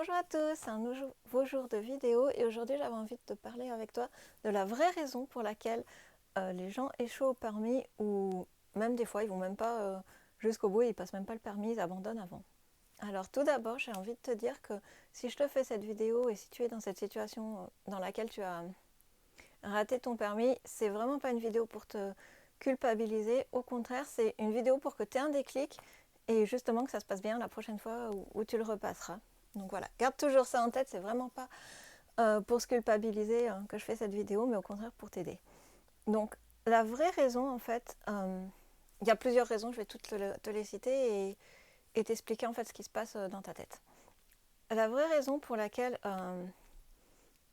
Bonjour à tous, c'est un nouveau jour de vidéo et aujourd'hui j'avais envie de te parler avec toi de la vraie raison pour laquelle les gens échouent au permis ou même des fois ils vont même pas jusqu'au bout, ils passent même pas le permis, ils abandonnent avant. Alors tout d'abord j'ai envie de te dire que si je te fais cette vidéo et si tu es dans cette situation dans laquelle tu as raté ton permis, c'est vraiment pas une vidéo pour te culpabiliser, au contraire c'est une vidéo pour que tu aies un déclic et justement que ça se passe bien la prochaine fois où tu le repasseras. Donc voilà, garde toujours ça en tête, c'est vraiment pas pour se culpabiliser que je fais cette vidéo, mais au contraire pour t'aider. Donc la vraie raison en fait, il y a plusieurs raisons, je vais toutes te les citer et t'expliquer en fait ce qui se passe dans ta tête. La vraie raison pour laquelle,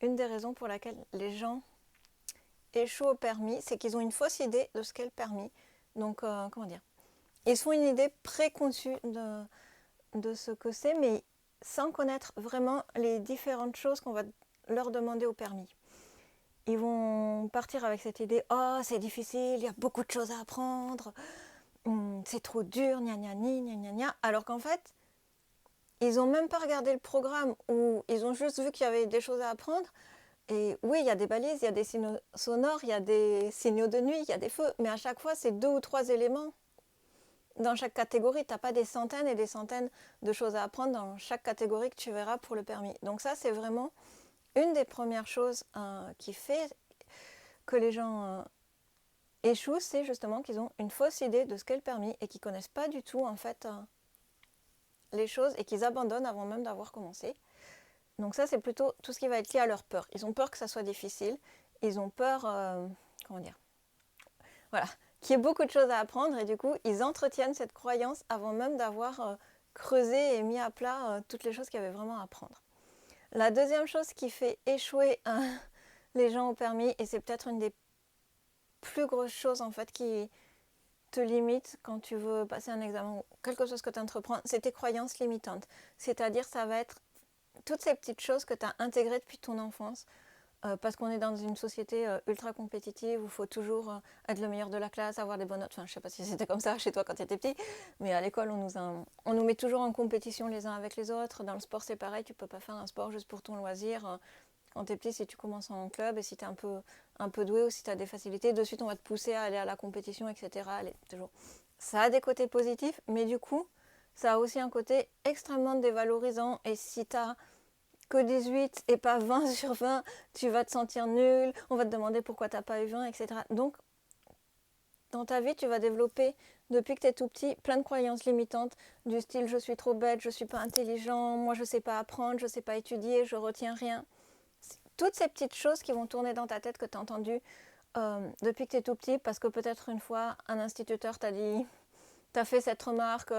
une des raisons pour laquelle les gens échouent au permis, c'est qu'ils ont une fausse idée de ce qu'est le permis. Donc comment dire, ils se font une idée préconçue de ce que c'est, mais sans connaître vraiment les différentes choses qu'on va leur demander au permis. Ils vont partir avec cette idée « Oh, c'est difficile, il y a beaucoup de choses à apprendre, c'est trop dur, gna gna ni, gna gna gna », alors qu'en fait, ils n'ont même pas regardé le programme ou ils ont juste vu qu'il y avait des choses à apprendre. Et oui, il y a des balises, il y a des signaux sonores, il y a des signaux de nuit, il y a des feux, mais à chaque fois, c'est 2 ou 3 éléments. Dans chaque catégorie, tu n'as pas des centaines et des centaines de choses à apprendre dans chaque catégorie que tu verras pour le permis. Donc ça, c'est vraiment une des premières choses qui fait que les gens échouent, c'est justement qu'ils ont une fausse idée de ce qu'est le permis et qu'ils ne connaissent pas du tout en fait les choses et qu'ils abandonnent avant même d'avoir commencé. Donc ça, c'est plutôt tout ce qui va être lié à leur peur. Ils ont peur que ça soit difficile, ils ont peur, comment dire, voilà, qu'il y ait beaucoup de choses à apprendre et du coup, ils entretiennent cette croyance avant même d'avoir creusé et mis à plat toutes les choses qu'il y avait vraiment à apprendre. La deuxième chose qui fait échouer les gens au permis, et c'est peut-être une des plus grosses choses en fait qui te limite quand tu veux passer un examen ou quelque chose que tu entreprends, c'est tes croyances limitantes. C'est-à-dire, ça va être toutes ces petites choses que tu as intégrées depuis ton enfance, parce qu'on est dans une société ultra compétitive où il faut toujours être le meilleur de la classe, avoir des bonnes notes. Enfin, je ne sais pas si c'était comme ça chez toi quand tu étais petit, mais à l'école, on nous met toujours en compétition les uns avec les autres. Dans le sport, c'est pareil, tu ne peux pas faire un sport juste pour ton loisir. Quand tu es petit, si tu commences en club et si tu es un peu doué ou si tu as des facilités, de suite, on va te pousser à aller à la compétition, etc. Allez, toujours. Ça a des côtés positifs, mais du coup, ça a aussi un côté extrêmement dévalorisant. Et si tu as que 18 et pas 20 sur 20, tu vas te sentir nul, on va te demander pourquoi tu n'as pas eu 20, etc. Donc, dans ta vie, tu vas développer, depuis que tu es tout petit, plein de croyances limitantes, du style je suis trop bête, je ne suis pas intelligent, moi je ne sais pas apprendre, je ne sais pas étudier, je ne retiens rien. Toutes ces petites choses qui vont tourner dans ta tête que tu as entendues depuis que tu es tout petit, parce que peut-être une fois, un instituteur t'a dit t'as fait cette remarque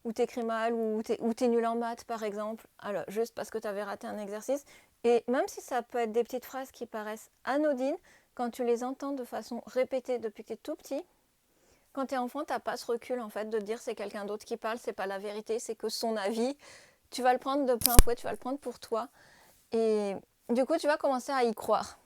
où t'écris mal ou t'es nul en maths par exemple, alors juste parce que t'avais raté un exercice. Et même si ça peut être des petites phrases qui paraissent anodines, quand tu les entends de façon répétée depuis que t'es tout petit, quand t'es enfant, t'as pas ce recul en fait de dire c'est quelqu'un d'autre qui parle, c'est pas la vérité, c'est que son avis. Tu vas le prendre de plein fouet, tu vas le prendre pour toi. Et du coup, tu vas commencer à y croire.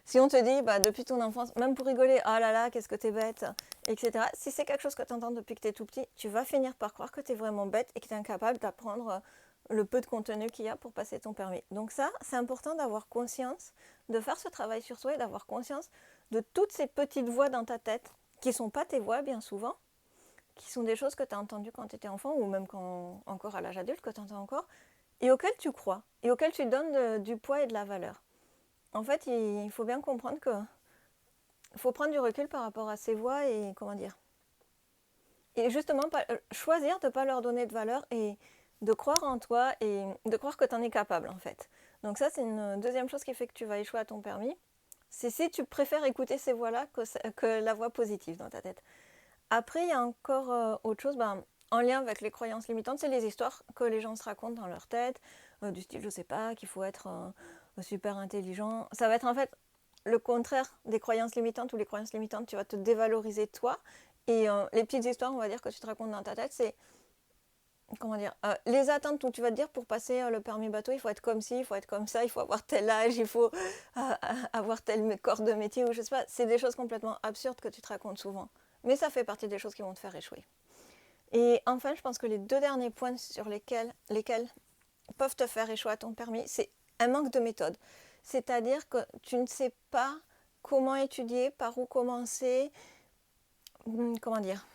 Si on te dit depuis ton enfance, même pour rigoler, oh là là, qu'est-ce que t'es bête, etc. Si c'est quelque chose que tu entends depuis que t'es tout petit, tu vas finir par croire que t'es vraiment bête et que t'es incapable d'apprendre le peu de contenu qu'il y a pour passer ton permis. Donc ça, c'est important d'avoir conscience, de faire ce travail sur soi et d'avoir conscience de toutes ces petites voix dans ta tête, qui ne sont pas tes voix bien souvent, qui sont des choses que tu as entendues quand tu étais enfant ou même encore à l'âge adulte que tu entends encore, et auxquelles tu crois, et auxquelles tu donnes du poids et de la valeur. En fait, il faut bien comprendre que faut prendre du recul par rapport à ces voix et comment dire. Et justement, choisir de ne pas leur donner de valeur et de croire en toi et de croire que tu en es capable en fait. Donc ça, c'est une deuxième chose qui fait que tu vas échouer à ton permis. C'est si tu préfères écouter ces voix-là que la voix positive dans ta tête. Après, il y a encore autre chose, en lien avec les croyances limitantes, c'est les histoires que les gens se racontent dans leur tête, du style, je sais pas, qu'il faut être super intelligent. Ça va être en fait le contraire des croyances limitantes, ou les croyances limitantes, tu vas te dévaloriser toi. Et les petites histoires, on va dire, que tu te racontes dans ta tête, c'est, comment dire, les attentes où tu vas te dire pour passer le permis bateau, il faut être comme ci, il faut être comme ça, il faut avoir tel âge, il faut avoir tel corps de métier, ou je sais pas, c'est des choses complètement absurdes que tu te racontes souvent. Mais ça fait partie des choses qui vont te faire échouer. Et enfin, je pense que les deux derniers points sur lesquels peuvent te faire échouer à ton permis, c'est un manque de méthode. C'est-à-dire que tu ne sais pas comment étudier, par où commencer, comment dire.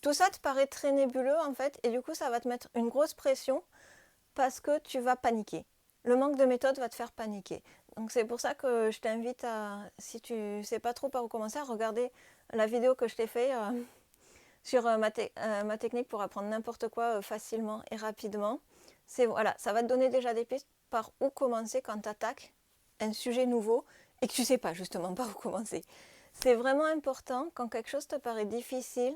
Tout ça te paraît très nébuleux en fait, et du coup ça va te mettre une grosse pression parce que tu vas paniquer. Le manque de méthode va te faire paniquer. Donc c'est pour ça que je t'invite à, si tu ne sais pas trop par où commencer, à regarder la vidéo que je t'ai fait sur ma technique pour apprendre n'importe quoi facilement et rapidement. Voilà, ça va te donner déjà des pistes par où commencer quand tu attaques un sujet nouveau et que tu ne sais pas justement par où commencer. C'est vraiment important quand quelque chose te paraît difficile,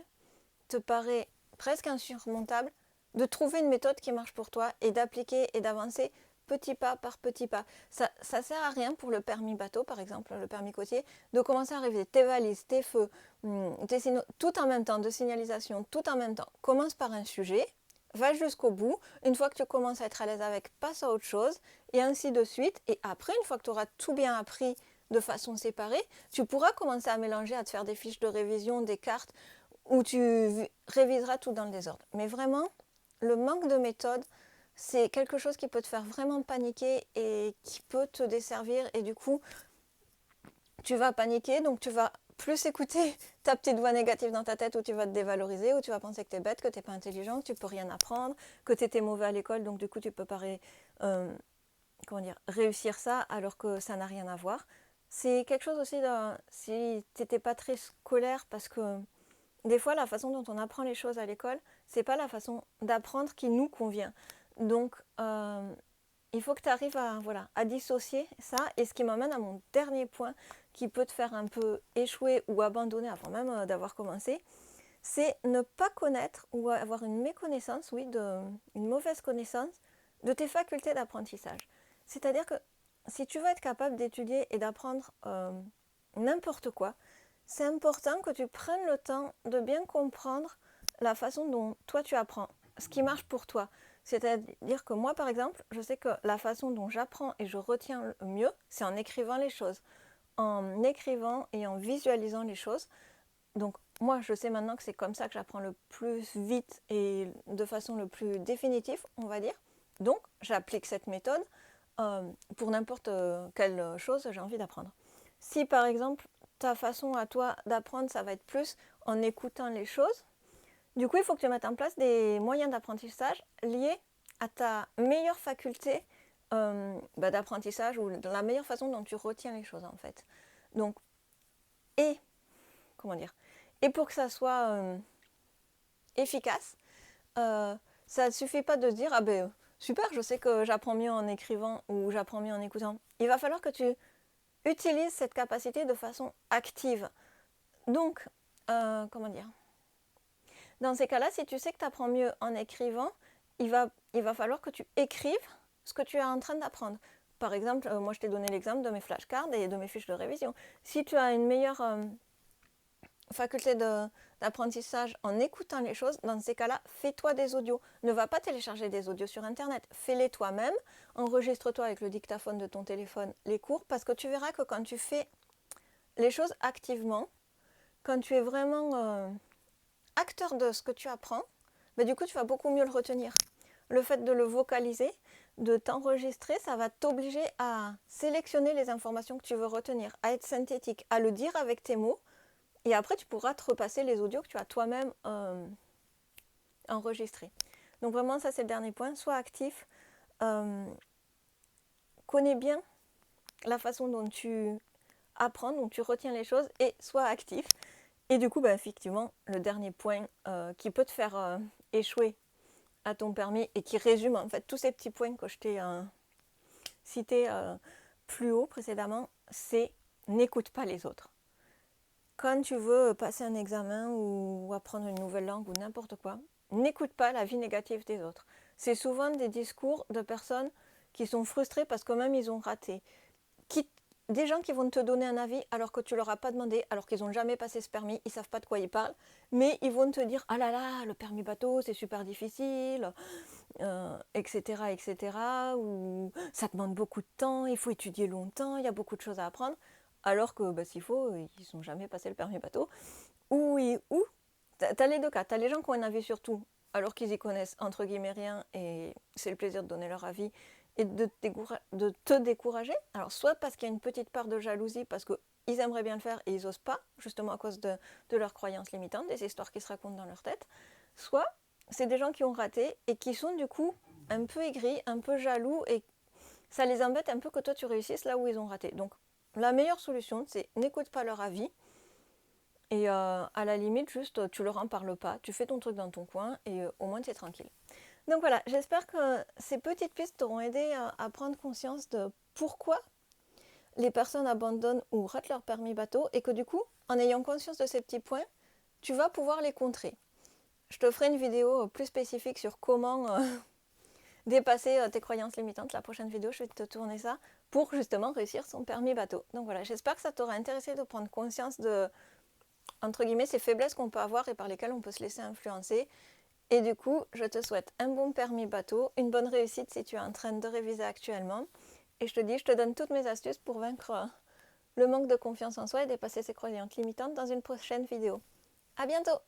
te paraît presque insurmontable, de trouver une méthode qui marche pour toi et d'appliquer et d'avancer petit pas par petit pas. Ça sert à rien pour le permis bateau, par exemple, le permis côtier, de commencer à réviser tes valises, tes feux, tout en même temps, de signalisation, tout en même temps. Commence par un sujet, va jusqu'au bout. Une fois que tu commences à être à l'aise avec, passe à autre chose, et ainsi de suite. Et après, une fois que tu auras tout bien appris de façon séparée, tu pourras commencer à mélanger, à te faire des fiches de révision, des cartes, où tu réviseras tout dans le désordre. Mais vraiment, le manque de méthode, c'est quelque chose qui peut te faire vraiment paniquer et qui peut te desservir. Et du coup, tu vas paniquer, donc tu vas plus écouter ta petite voix négative dans ta tête où tu vas te dévaloriser, où tu vas penser que tu es bête, que tu n'es pas intelligent, que tu ne peux rien apprendre, que tu étais mauvais à l'école, donc du coup tu peux pas réussir ça alors que ça n'a rien à voir. C'est quelque chose aussi, si tu n'étais pas très scolaire, parce que des fois la façon dont on apprend les choses à l'école, c'est pas la façon d'apprendre qui nous convient. Donc il faut que tu arrives à dissocier ça. Et ce qui m'amène à mon dernier point qui peut te faire un peu échouer ou abandonner avant même d'avoir commencé, c'est ne pas connaître ou avoir une méconnaissance, une mauvaise connaissance de tes facultés d'apprentissage. C'est-à-dire que si tu veux être capable d'étudier et d'apprendre n'importe quoi, c'est important que tu prennes le temps de bien comprendre la façon dont toi tu apprends, ce qui marche pour toi. C'est-à-dire que moi, par exemple, je sais que la façon dont j'apprends et je retiens le mieux, c'est en écrivant les choses. En écrivant et en visualisant les choses. Donc moi, je sais maintenant que c'est comme ça que j'apprends le plus vite et de façon le plus définitive, on va dire. Donc, j'applique cette méthode pour n'importe quelle chose j'ai envie d'apprendre. Si par exemple, ta façon à toi d'apprendre, ça va être plus en écoutant les choses, du coup, il faut que tu mettes en place des moyens d'apprentissage liés à ta meilleure faculté d'apprentissage ou de la meilleure façon dont tu retiens les choses en fait. Donc, et pour que ça soit efficace, ça ne suffit pas de se dire ah ben super, je sais que j'apprends mieux en écrivant ou j'apprends mieux en écoutant. Il va falloir que tu utilises cette capacité de façon active. Donc, dans ces cas-là, si tu sais que tu apprends mieux en écrivant, il va falloir que tu écrives ce que tu es en train d'apprendre. Par exemple, moi je t'ai donné l'exemple de mes flashcards et de mes fiches de révision. Si tu as une meilleure faculté d'apprentissage en écoutant les choses, dans ces cas-là, fais-toi des audios. Ne va pas télécharger des audios sur Internet. Fais-les toi-même. Enregistre-toi avec le dictaphone de ton téléphone les cours, parce que tu verras que quand tu fais les choses activement, quand tu es vraiment acteur de ce que tu apprends, du coup, tu vas beaucoup mieux le retenir. Le fait de le vocaliser, de t'enregistrer, ça va t'obliger à sélectionner les informations que tu veux retenir, à être synthétique, à le dire avec tes mots. Et après, tu pourras te repasser les audios que tu as toi-même enregistrés. Donc vraiment, ça c'est le dernier point. Sois actif. Connais bien la façon dont tu apprends, dont tu retiens les choses, et sois actif. Et du coup, effectivement, le dernier point qui peut te faire échouer à ton permis et qui résume en fait tous ces petits points que je t'ai cités plus haut précédemment, c'est n'écoute pas les autres. Quand tu veux passer un examen ou apprendre une nouvelle langue ou n'importe quoi, n'écoute pas l'avis négatif des autres. C'est souvent des discours de personnes qui sont frustrées parce que même ils ont raté. Des gens qui vont te donner un avis alors que tu leur as pas demandé, alors qu'ils n'ont jamais passé ce permis, ils savent pas de quoi ils parlent, mais ils vont te dire ah là là, le permis bateau c'est super difficile, etc., etc., ou ça demande beaucoup de temps, il faut étudier longtemps, il y a beaucoup de choses à apprendre. Alors que s'il faut, ils n'ont jamais passé le permis bateau. Ou tu as les deux cas. Tu as les gens qui ont un avis sur tout alors qu'ils y connaissent entre guillemets rien et c'est le plaisir de donner leur avis et de te décourager. Alors soit parce qu'il y a une petite part de jalousie parce qu'ils aimeraient bien le faire et ils n'osent pas, justement à cause de leurs croyances limitantes, des histoires qui se racontent dans leur tête, soit c'est des gens qui ont raté et qui sont du coup un peu aigris, un peu jaloux et ça les embête un peu que toi tu réussisses là où ils ont raté. Donc la meilleure solution, c'est n'écoute pas leur avis et à la limite juste tu leur en parles pas, tu fais ton truc dans ton coin et au moins tu es tranquille. Donc voilà, j'espère que ces petites pistes t'auront aidé à prendre conscience de pourquoi les personnes abandonnent ou ratent leur permis bateau et que du coup, en ayant conscience de ces petits points, tu vas pouvoir les contrer. Je te ferai une vidéo plus spécifique sur comment dépasser tes croyances limitantes. La prochaine vidéo, je vais te tourner ça pour justement réussir son permis bateau. Donc voilà, j'espère que ça t'aura intéressé de prendre conscience de, entre guillemets, ces faiblesses qu'on peut avoir et par lesquelles on peut se laisser influencer. Et du coup, je te souhaite un bon permis bateau, une bonne réussite si tu es en train de réviser actuellement. Et je te dis, je te donne toutes mes astuces pour vaincre le manque de confiance en soi et dépasser ses croyances limitantes dans une prochaine vidéo. À bientôt!